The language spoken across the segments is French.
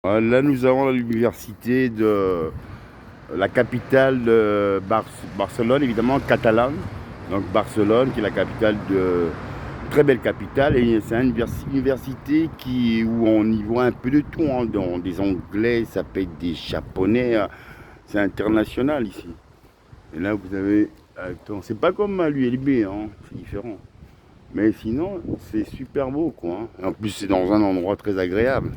Là, nous avons l'université de la capitale de Barcelone, évidemment, Catalane. Donc Barcelone, qui est la capitale de très belle capitale, et c'est une université où on y voit un peu de tout, hein, dont des Anglais, ça peut être des Japonais, c'est international ici. Et là, vous avez, attends, c'est pas comme à l'ULB, hein, c'est différent. Mais sinon, c'est super beau, quoi, hein. Et en plus, c'est dans un endroit très agréable.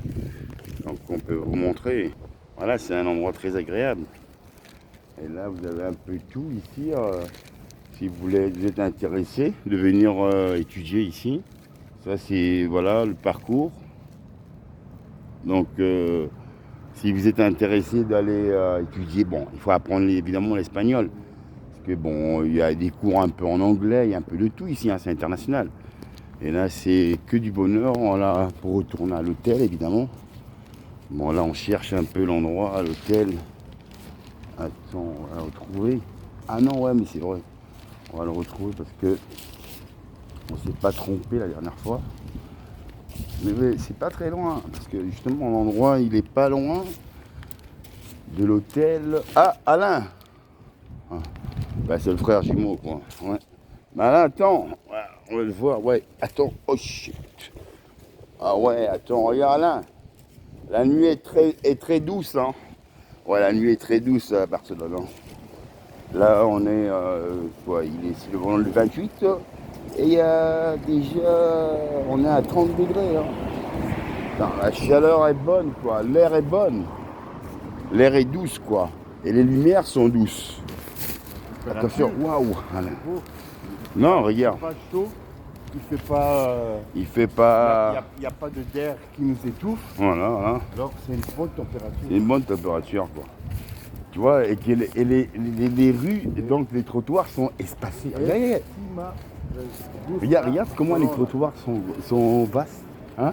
Donc on peut vous montrer. Voilà, c'est un endroit très agréable. Et là, vous avez un peu tout ici. Si vous êtes intéressé de venir étudier ici. Ça, c'est voilà le parcours. Donc, si vous êtes intéressé d'aller étudier, bon, il faut apprendre évidemment l'espagnol. Parce que bon, il y a des cours un peu en anglais, il y a un peu de tout ici, hein, c'est international. Et là, c'est que du bonheur. Voilà, pour retourner à l'hôtel, évidemment. Bon, là, on cherche un peu l'endroit à l'hôtel. Attends, on va le retrouver. Ah non, ouais, mais c'est vrai. On va le retrouver parce que on s'est pas trompé la dernière fois. Mais c'est pas très loin. Parce que justement, l'endroit, il est pas loin de l'hôtel. Ah, Alain! Ah, bah, c'est le frère jumeau, quoi. Ouais. Bah là, attends. Ouais, on va le voir. Ouais, attends. Oh, shit. Ah ouais, attends, regarde, Alain. La nuit est très douce, hein. Ouais, la nuit est très douce à Barcelone. Hein. Là, on est, c'est le 28, et il y a déjà, on est à 30 degrés. Hein. Non, la chaleur est bonne, quoi. L'air est bonne. L'air est douce, quoi. Et les lumières sont douces. Attention, waouh. Non, regarde. Il fait pas chaud, il fait pas. Il fait pas. Il n'y a pas d'air qui nous étouffe. Voilà, voilà. Alors c'est une bonne température. C'est une bonne température, quoi. Tu vois, et les rues, donc les trottoirs sont espacés. Regarde comment les trottoirs sont vastes. Hein?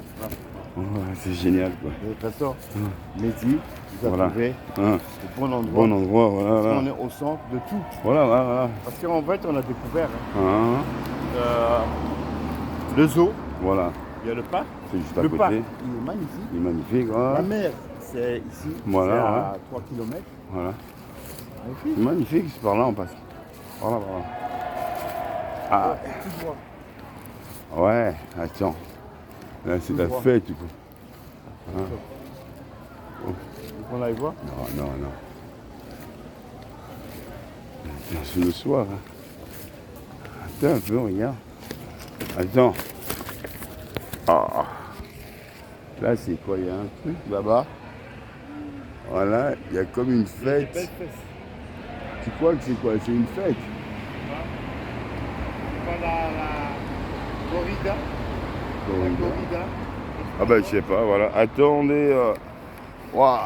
Oh, c'est génial, quoi. De toute façon, Mehdi, vous avez Voilà. trouvé Hein. le bon endroit. Bon endroit, voilà. Parce Voilà, qu'on est au centre de tout. voilà. Voilà. Parce qu'en fait, on a découvert Hein. le zoo, Voilà. il y a le parc. C'est juste à Le côté. parc, il est magnifique. Il est magnifique. Voilà. La mer, c'est ici, Voilà, c'est voilà. à 3 km. Voilà. Magnifique. C'est magnifique, c'est par là on passe. Voilà, voilà. Ah, Tout droit. ouais, attends. Là, c'est la droit. fête, du coup. Hein? On aille voir. Non. Attends, c'est le soir. Hein. Attends un peu, regarde. Attends. Ah. Là, c'est quoi? Il y a un truc là-bas. Voilà, il y a comme une fête. Tu crois que c'est quoi? C'est une fête? La corrida. Corrida. Ah ben, je sais pas, voilà. Attendez. Waouh.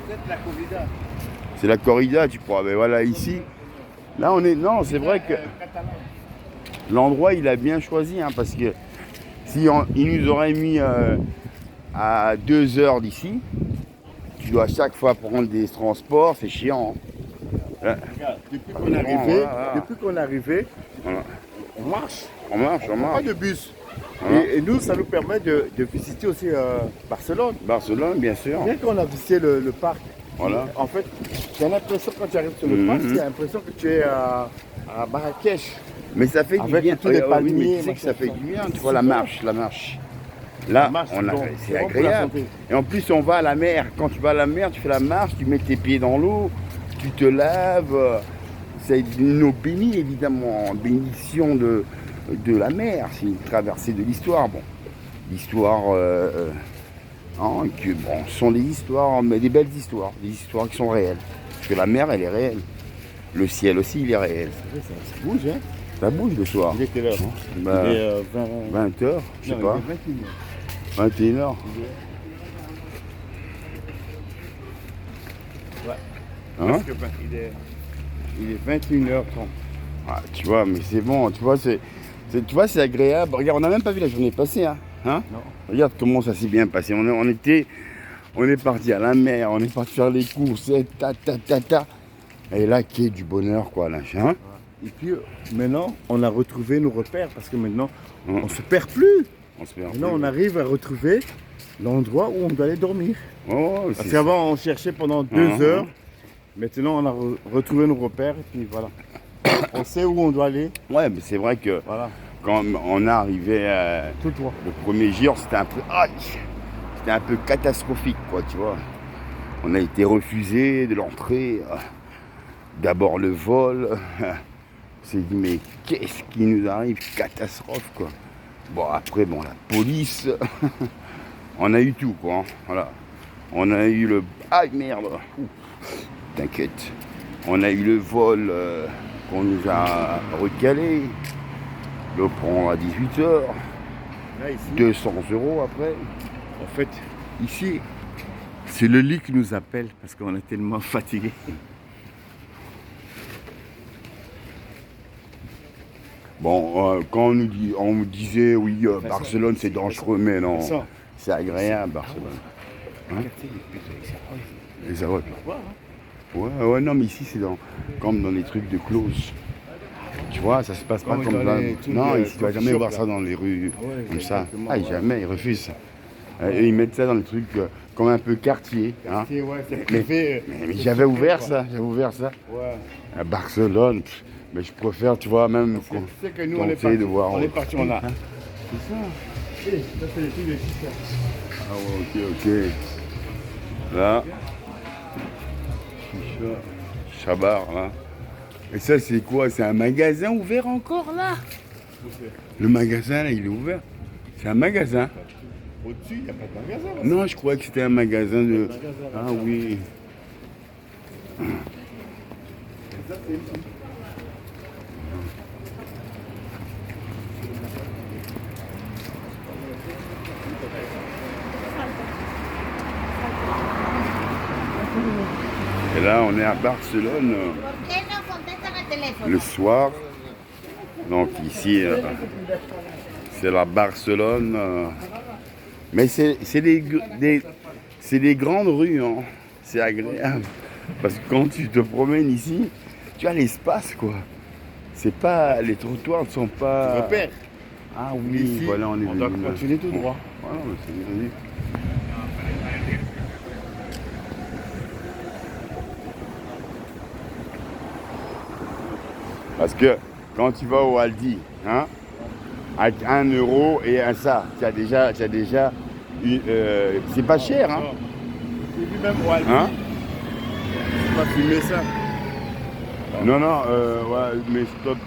Peut-être la corrida. C'est la corrida, tu crois? Mais voilà, ici. Là, on est. Non, c'est vrai que l'endroit, il a bien choisi, hein, parce que si il nous aurait mis à 2 heures d'ici, tu dois à chaque fois prendre des transports, c'est chiant. Hein. Regarde, depuis qu'on est arrivé, Voilà. on marche. On marche. Pas de bus. Voilà. Et nous, ça nous permet de visiter aussi Barcelone. Barcelone, bien sûr. Bien qu'on a visité le parc. Voilà. En fait, j'ai l'impression quand tu arrives sur le parc, tu as l'impression que tu es à Marrakech. Mais ça fait du Avec bien. tous les Oui, palmiers, mais tu sais que ça fait du bien. Tu vois la marche. Là, c'est agréable. Et en plus, on va à la mer. Quand tu vas à la mer, tu fais la marche, tu mets tes pieds dans l'eau, tu te laves. C'est une eau bénie, évidemment. Bénédiction de la mer. C'est une traversée de l'histoire. Bon, l'histoire, ce sont des histoires, mais des belles histoires. Des histoires qui sont réelles. Parce que la mer, elle est réelle. Le ciel aussi, il est réel. Ça bouge, hein? Ça bouge le soir. Il est quelle heure? Bah, Il est 20h, je sais non, pas. il est 21h. 21h. Ouais. Hein? Parce que il est 21h30. Ah, tu vois, mais c'est bon, tu vois, c'est agréable. Regarde, on n'a même pas vu la journée passer, hein? Non. Regarde comment ça s'est bien passé. On est parti à la mer, on est parti faire les courses, et ta. Et là, qui est du bonheur, quoi, là, hein? Et puis maintenant, on a retrouvé nos repères parce que maintenant, on se perd plus. On se fait un Maintenant, peu. on arrive à retrouver l'endroit où on doit aller dormir. Oh, Parce c'est qu'avant, on cherchait pendant 2 Mhm. heures. Maintenant, on a retrouvé nos repères et puis voilà. On sait où on doit aller. Ouais, mais c'est vrai que Voilà, quand on est arrivé tout droit. le premier jour, c'était un peu, aïe, c'était un peu catastrophique, quoi, tu vois. On a été refusé de l'entrée. D'abord le vol. On s'est dit, mais qu'est-ce qui nous arrive? Catastrophe, quoi. Bon, après, bon, la police. On a eu tout, quoi. Hein, voilà. On a eu le... Aïe, merde. Ouh, t'inquiète. On a eu le vol qu'on nous a recalé. Le prendre à 18h. Là, ici, 200 € après. en fait, ici, c'est le lit qui nous appelle parce qu'on est tellement fatigué. Bon, quand on nous disait, oui, Barcelone c'est dangereux, mais non, Ça, c'est agréable, Barcelone. Hein? Les Arocs. Ouais, non, mais ici c'est comme dans les trucs de close. Tu vois, ça se passe pas Comme comme dans là. les trucs Non, de ici tu vas coffee jamais shop, voir là. ça dans les rues Ah ouais, comme ça. exactement, Ah, ouais. jamais, ils refusent ça. Et ils mettent ça dans les trucs comme un peu quartier. Hein. Ouais, c'est privé. Mais j'avais ouvert ça, Ouais. À Barcelone. Mais je préfère, tu vois, même Tu sais que nous, on est tenter parti. de voir. On est parti, on a. C'est ça. Ça, c'est les trucs de Chicha. Ah ouais, ok. Là. Chicha. Chabar, là. Et ça, c'est quoi? C'est un magasin ouvert encore, là? Le magasin, là, il est ouvert. C'est un magasin. Au-dessus, il n'y a pas de magasin. Là. Non, je croyais que c'était un magasin de... Ah oui. Ça, c'est ici. Et là, on est à Barcelone ¿Por qué no contestan el teléfono? le soir. Donc ici, c'est la Barcelone. Mais c'est des grandes rues. Hein. C'est agréable. Parce que quand tu te promènes ici, tu as l'espace, quoi. C'est pas... Les trottoirs ne sont pas... Repère. Ah oui, Ici, voilà, on est doit venu là. continuer tout droit. Voilà, mais c'est bien vu. Parce que quand tu vas au Aldi, hein, avec 1 € et un ça, tu as déjà c'est pas cher, hein. J'ai vu même au Aldi. Hein? Tu vas filmer ça. Non, ouais, mais stop.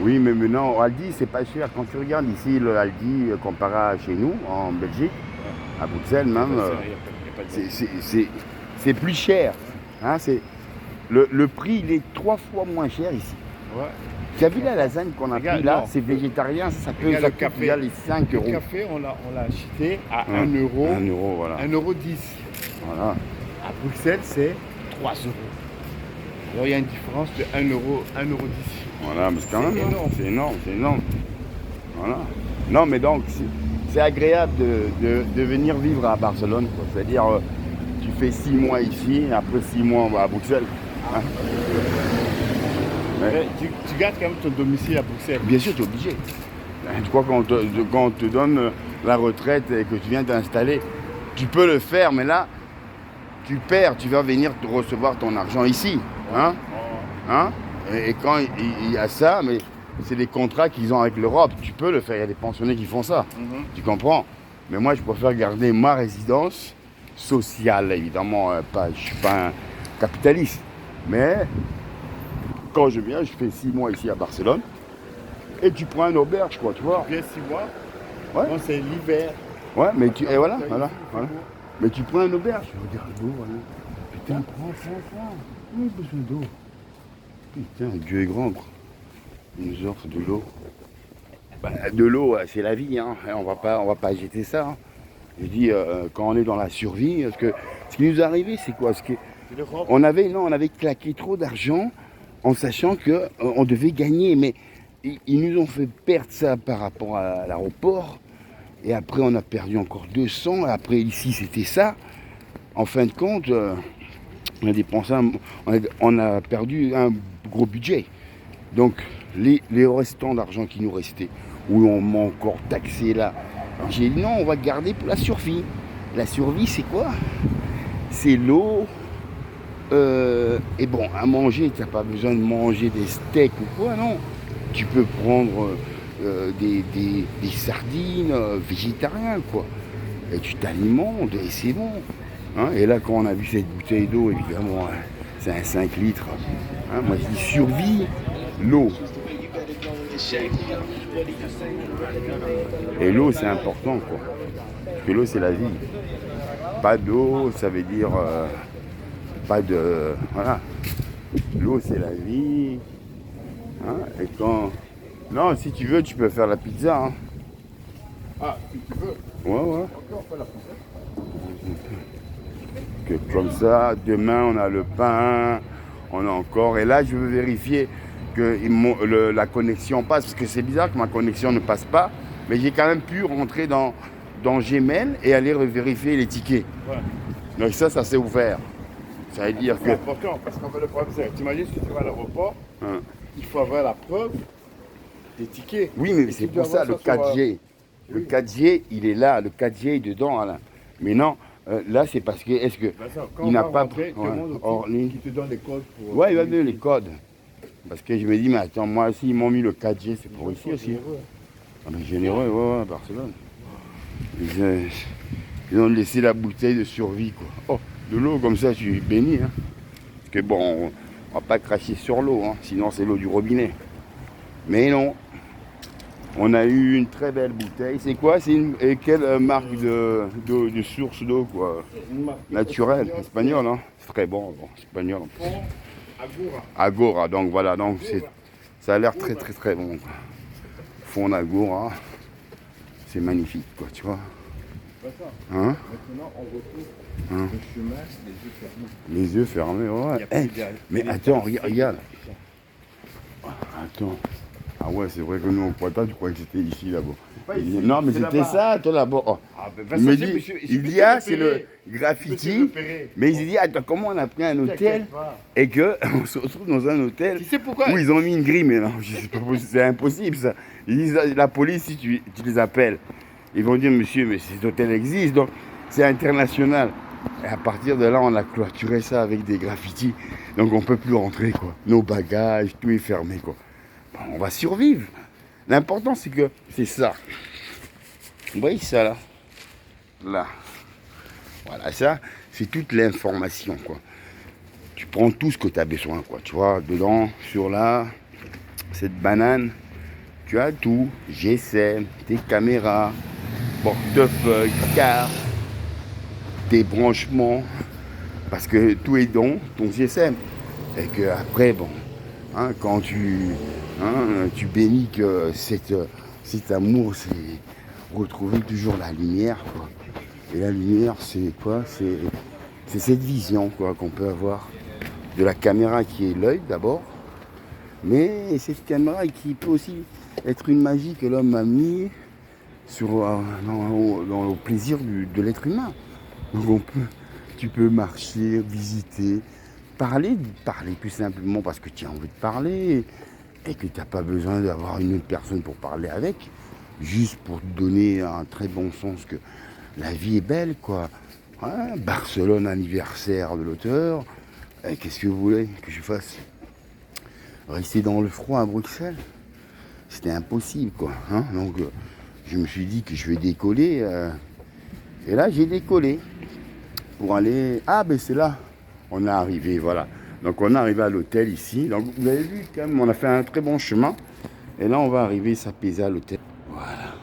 Oui, mais maintenant, au Aldi, c'est pas cher. Quand tu regardes ici le Aldi comparé à chez nous, en Belgique, à Bruxelles même, c'est plus cher. Hein, le prix, il est 3 fois moins cher ici. Ouais. Tu as vu la lasagne qu'on a Regarde, pris là? non. C'est végétarien, ça peut Regarde ça le coûte café. déjà les 5 Le euros. café, on l'a acheté à Ouais. 1 euro. 1 €, voilà. 1,10 €. Voilà. À Bruxelles, c'est 3 €. Alors il y a une différence de 1 euro, 1,10 €. Voilà, mais c'est quand même énorme. c'est énorme. Voilà. Non, mais donc, c'est agréable de venir vivre à Barcelone, quoi. C'est-à-dire, tu fais 6 mois ici, après 6 mois à Bruxelles. Hein. Ouais. Mais tu gardes quand même ton domicile à Bruxelles. Bien sûr, tu es obligé. Tu crois quand on te donne la retraite et que tu viens t'installer, tu peux le faire, mais là, tu perds, tu vas venir te recevoir ton argent ici. Hein? Hein? Et quand il y a ça, mais c'est des contrats qu'ils ont avec l'Europe, tu peux le faire, il y a des pensionnés qui font ça. Tu comprends? Mais moi, je préfère garder ma résidence sociale, évidemment. Je ne suis pas un capitaliste. Mais quand je viens, je fais 6 mois ici à Barcelone. Et tu prends un auberge, quoi, tu vois. Bien 6 mois. Ouais. Non, c'est l'hiver. Ouais, mais et voilà. Ici, il fait beau. Mais tu prends un auberge. Regarde l'eau, voilà. Putain, prends. On a besoin d'eau. Putain, Dieu est grand, quoi. Il nous offre de l'eau. Bah, de l'eau, c'est la vie, hein. On va pas jeter ça. Hein. Je dis, quand on est dans la survie, parce que ce qui nous est arrivé, c'est quoi? C'est l'Europe. On avait claqué trop d'argent en sachant qu'on devait gagner, mais ils nous ont fait perdre ça par rapport à l'aéroport. Et après, on a perdu encore 200. Après, ici, c'était ça. En fin de compte, on a dépensé, on a perdu un gros budget. Donc, les restants d'argent qui nous restaient, où on m'a encore taxé là, J'ai dit non, on va garder pour la survie. La survie, c'est quoi? C'est l'eau. Et bon, à manger, tu n'as pas besoin de manger des steaks ou quoi, non. Tu peux prendre des sardines végétariennes, quoi. Et tu t'alimentes et c'est bon. Hein, et là, quand on a vu cette bouteille d'eau, évidemment, hein, c'est un 5 litres. Hein, moi, je dis survie, l'eau. Et l'eau, c'est important, quoi. Parce que l'eau, c'est la vie. Pas d'eau, ça veut dire pas de... Voilà. L'eau, c'est la vie. Hein, et quand... Non, si tu veux, tu peux faire la pizza. Hein. Ah, si tu veux. Ouais, ouais. Ok, on fait la pizza. Que comme ça, demain, on a le pain, on a encore... Et là, je veux vérifier que la connexion passe, parce que c'est bizarre que ma connexion ne passe pas, mais j'ai quand même pu rentrer dans Gmail et aller vérifier les tickets. Ouais. Donc ça s'est ouvert. Ça veut dire C'est que... important, parce qu'en fait, le problème, c'est que tu imagines si tu vas à l'aéroport, Hein. il faut avoir la preuve des tickets. Oui, mais Et c'est tu pour dois ça, avoir le ça sur, 4G. Le oui. 4G, il est là, le 4G est dedans, Alain. Mais non, là, c'est parce que... Est-ce que... Vincent, quand Il on n'a va pas... rentrer, ouais, demande au hors type ligne. qui te donne les codes pour... Ouais, il va donner les codes. Parce que je me dis, mais attends, moi, s'ils m'ont mis le 4G, c'est pour ici aussi. Ah, mais généreux, ouais, à Barcelone. Ils ont laissé la bouteille de survie, quoi. Oh, de l'eau comme ça, tu es béni, hein. Parce que bon, on va pas cracher sur l'eau, hein, sinon c'est l'eau du robinet. Mais non, on a eu une très belle bouteille. C'est quoi? Et quelle marque de source d'eau, quoi? Naturelle, espagnole, hein. C'est très bon, espagnol en plus. Agora. Agora, donc voilà, donc ça a l'air très très très bon. Fond d'Agora, c'est magnifique, quoi, tu vois. Hein? Maintenant, on retrouve Hein? le chemin, les yeux fermés. Les yeux fermés, ouais. Il y a plus Eh, mais attends, regarde. Attends. Ah ouais, c'est vrai que nous, au Poitou, tu croyais que c'était ici, là-bas. pas ici, Non, mais c'est c'était là-bas. ça, toi, là-bas. Oh. Ah, ben, Il me Vincent, dit, monsieur, il dit, ah, c'est le graffiti. repérer. Mais il s'est dit, attends, comment on a pris un hôtel et qu'on se retrouve dans un hôtel Tu sais pourquoi? où ils ont mis une grille, mais non, c'est impossible ça. Ils disent, la police, si tu les appelles, ils vont dire, monsieur, mais cet hôtel existe, donc c'est international. Et à partir de là, on a clôturé ça avec des graffitis. Donc on ne peut plus rentrer, quoi. Nos bagages, tout est fermé, quoi. Bon, on va survivre. L'important, c'est que c'est ça. Vous voyez ça, là? Là. Voilà, ça, c'est toute l'information, quoi. Tu prends tout ce que tu as besoin, quoi. Tu vois, dedans, sur là, cette banane, tu as tout. GSM, tes caméras, portefeuille, carte, tes branchements, parce que tout est dans ton GSM. Et que après, bon, hein, quand tu bénis que cet amour, c'est retrouver toujours la lumière, quoi. Et la lumière, c'est quoi? C'est cette vision, quoi, qu'on peut avoir de la caméra qui est l'œil d'abord, mais cette caméra qui peut aussi être une magie que l'homme a mis dans le plaisir de l'être humain. Donc tu peux marcher, visiter, parler plus simplement parce que tu as envie de parler et que tu n'as pas besoin d'avoir une autre personne pour parler avec, juste pour te donner un très bon sens que la vie est belle, quoi. Hein, Barcelone, anniversaire de l'auteur. Et qu'est-ce que vous voulez que je fasse? Rester dans le froid à Bruxelles? C'était impossible, quoi. Hein, donc je me suis dit que je vais décoller. Et là, j'ai décollé pour aller... Ah, ben c'est là. On est arrivé, voilà. Donc on est arrivé à l'hôtel ici. Donc vous avez vu, quand même, on a fait un très bon chemin. Et là, on va arriver s'apaiser à l'hôtel. Voilà.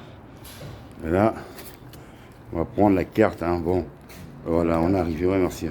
Et là, on va prendre la carte. Hein. Bon, voilà, on est arrivé. Ouais, merci.